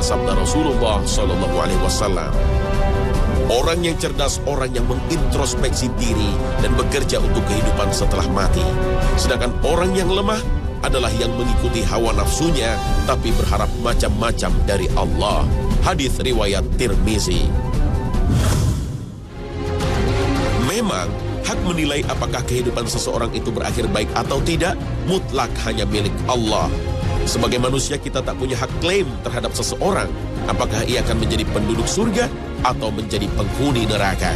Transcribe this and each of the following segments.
sebagaimana sabda Rasulullah Shallallahu Alaihi Wasallam. Orang yang cerdas, orang yang mengintrospeksi diri dan bekerja untuk kehidupan setelah mati. Sedangkan orang yang lemah adalah yang mengikuti hawa nafsunya, tapi berharap macam-macam dari Allah. Hadis riwayat Tirmizi. Memang, hak menilai apakah kehidupan seseorang itu berakhir baik atau tidak, mutlak hanya milik Allah. Sebagai manusia kita tak punya hak klaim terhadap seseorang, apakah ia akan menjadi penduduk surga atau menjadi penghuni neraka.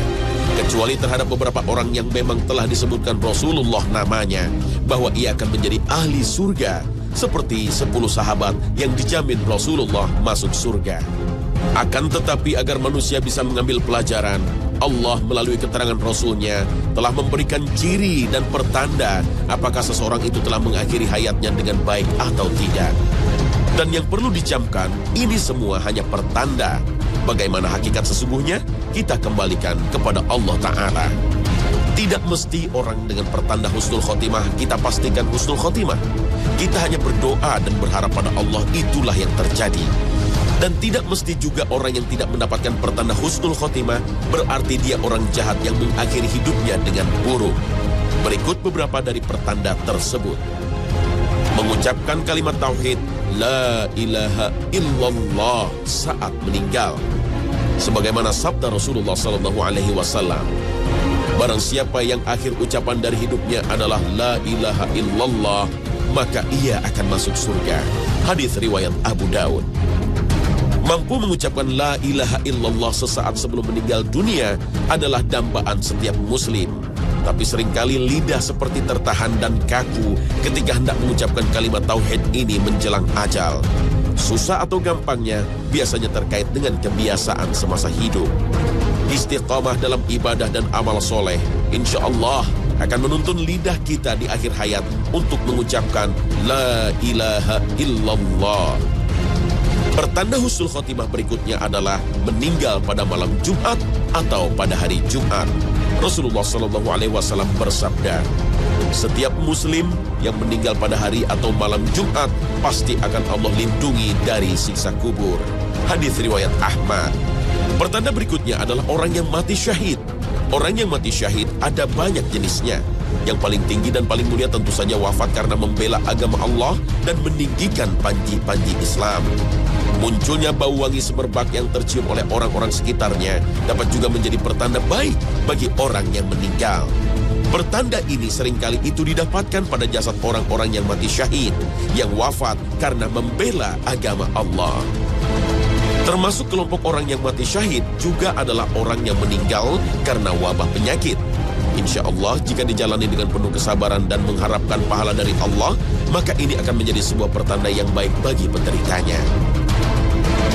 Kecuali terhadap beberapa orang yang memang telah disebutkan Rasulullah namanya, bahwa ia akan menjadi ahli surga, seperti 10 sahabat yang dijamin Rasulullah masuk surga. Akan tetapi agar manusia bisa mengambil pelajaran, Allah melalui keterangan Rasulnya telah memberikan ciri dan pertanda apakah seseorang itu telah mengakhiri hayatnya dengan baik atau tidak. Dan yang perlu dicamkan, ini semua hanya pertanda. Bagaimana hakikat sesungguhnya, kita kembalikan kepada Allah Ta'ala. Tidak mesti orang dengan pertanda husnul khotimah kita pastikan husnul khotimah. Kita hanya berdoa dan berharap pada Allah, itulah yang terjadi. Dan tidak mesti juga orang yang tidak mendapatkan pertanda husnul khotimah berarti dia orang jahat yang mengakhiri hidupnya dengan buruk. Berikut beberapa dari pertanda tersebut. Mengucapkan kalimat tauhid La ilaha illallah saat meninggal, sebagaimana sabda Rasulullah Sallallahu Alaihi Wasallam, barang siapa yang akhir ucapan dari hidupnya adalah La ilaha illallah, maka ia akan masuk surga. Hadis riwayat Abu Daud. Mampu mengucapkan La ilaha illallah sesaat sebelum meninggal dunia adalah dambaan setiap muslim. Tapi seringkali lidah seperti tertahan dan kaku ketika hendak mengucapkan kalimat tauhid ini menjelang ajal. Susah atau gampangnya biasanya terkait dengan kebiasaan semasa hidup. Istiqamah dalam ibadah dan amal soleh, insya Allah akan menuntun lidah kita di akhir hayat untuk mengucapkan La ilaha illallah. Pertanda husnul khotimah berikutnya adalah meninggal pada malam Jumat atau pada hari Jumat. Rasulullah Shallallahu Alaihi Wasallam bersabda, setiap muslim yang meninggal pada hari atau malam Jumat pasti akan Allah lindungi dari siksa kubur. Hadis riwayat Ahmad. Pertanda berikutnya adalah orang yang mati syahid. Orang yang mati syahid ada banyak jenisnya. Yang paling tinggi dan paling mulia tentu saja wafat karena membela agama Allah dan meninggikan panji-panji Islam. Munculnya bau wangi semerbak yang tercium oleh orang-orang sekitarnya dapat juga menjadi pertanda baik bagi orang yang meninggal. Pertanda ini seringkali itu didapatkan pada jasad orang-orang yang mati syahid, yang wafat karena membela agama Allah. Termasuk kelompok orang yang mati syahid juga adalah orang yang meninggal karena wabah penyakit. Insya Allah jika dijalani dengan penuh kesabaran dan mengharapkan pahala dari Allah, maka ini akan menjadi sebuah pertanda yang baik bagi penderitanya.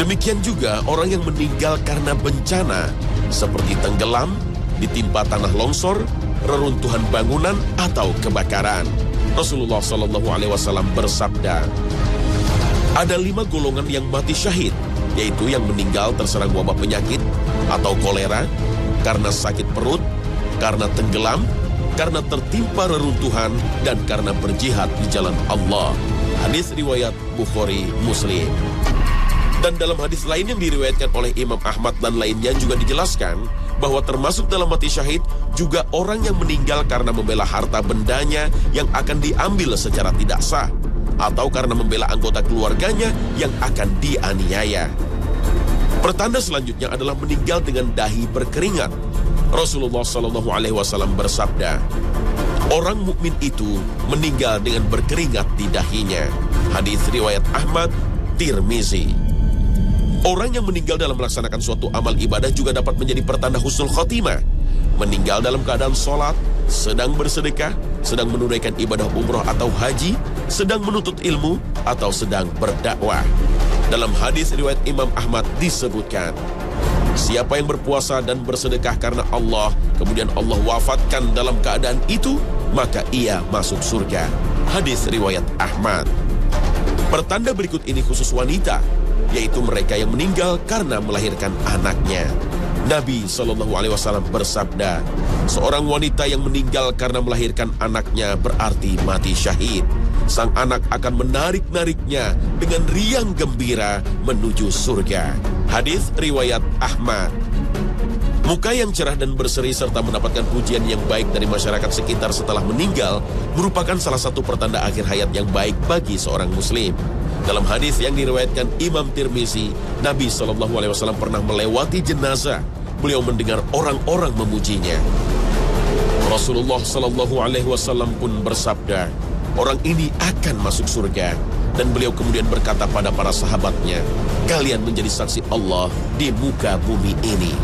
Demikian juga orang yang meninggal karena bencana, seperti tenggelam, ditimpa tanah longsor, reruntuhan bangunan, atau kebakaran. Rasulullah Shallallahu Alaihi Wasallam bersabda, ada 5 golongan yang mati syahid, yaitu yang meninggal terserang wabah penyakit atau kolera, karena sakit perut, karena tenggelam, karena tertimpa reruntuhan, dan karena berjihad di jalan Allah. Hadis riwayat Bukhari Muslim. Dan dalam hadis lain yang diriwayatkan oleh Imam Ahmad dan lainnya juga dijelaskan bahwa termasuk dalam mati syahid juga orang yang meninggal karena membela harta bendanya yang akan diambil secara tidak sah, atau karena membela anggota keluarganya yang akan dianiaya. Pertanda selanjutnya adalah meninggal dengan dahi berkeringat. Rasulullah Shallallahu Alaihi Wasallam bersabda, orang mukmin itu meninggal dengan berkeringat di dahinya. Hadis riwayat Ahmad, Tirmizi. Orang yang meninggal dalam melaksanakan suatu amal ibadah juga dapat menjadi pertanda husnul khotimah. Meninggal dalam keadaan sholat, sedang bersedekah, sedang menunaikan ibadah umroh atau haji, sedang menuntut ilmu, atau sedang berdakwah. Dalam hadis riwayat Imam Ahmad disebutkan, siapa yang berpuasa dan bersedekah karena Allah, kemudian Allah wafatkan dalam keadaan itu, maka ia masuk surga. Hadis riwayat Ahmad. Pertanda berikut ini khusus wanita, yaitu mereka yang meninggal karena melahirkan anaknya. Nabi SAW bersabda, seorang wanita yang meninggal karena melahirkan anaknya berarti mati syahid. Sang anak akan menarik-nariknya dengan riang gembira menuju surga. Hadis riwayat Ahmad. Muka yang cerah dan berseri serta mendapatkan pujian yang baik dari masyarakat sekitar setelah meninggal merupakan salah satu pertanda akhir hayat yang baik bagi seorang muslim. Dalam hadis yang diriwayatkan Imam Tirmizi, Nabi SAW pernah melewati jenazah. Beliau mendengar orang-orang memujinya. Rasulullah SAW pun bersabda, orang ini akan masuk surga. Dan beliau kemudian berkata pada para sahabatnya, kalian menjadi saksi Allah di muka bumi ini.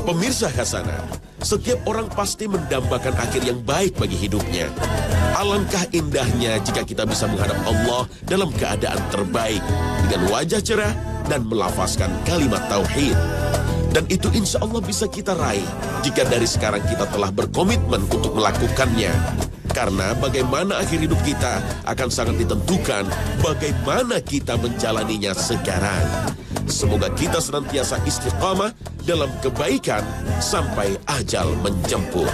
Pemirsa Hasanah, setiap orang pasti mendambakan akhir yang baik bagi hidupnya. Alangkah indahnya jika kita bisa menghadap Allah dalam keadaan terbaik, dengan wajah cerah dan melafazkan kalimat tauhid. Dan itu insya Allah bisa kita raih jika dari sekarang kita telah berkomitmen untuk melakukannya. Karena bagaimana akhir hidup kita akan sangat ditentukan bagaimana kita menjalaninya sekarang. Semoga kita senantiasa istiqamah dalam kebaikan sampai ajal menjemput.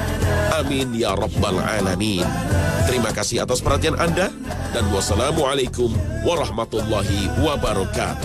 Amin ya rabbal alamin. Terima kasih atas perhatian Anda dan wassalamualaikum warahmatullahi wabarakatuh.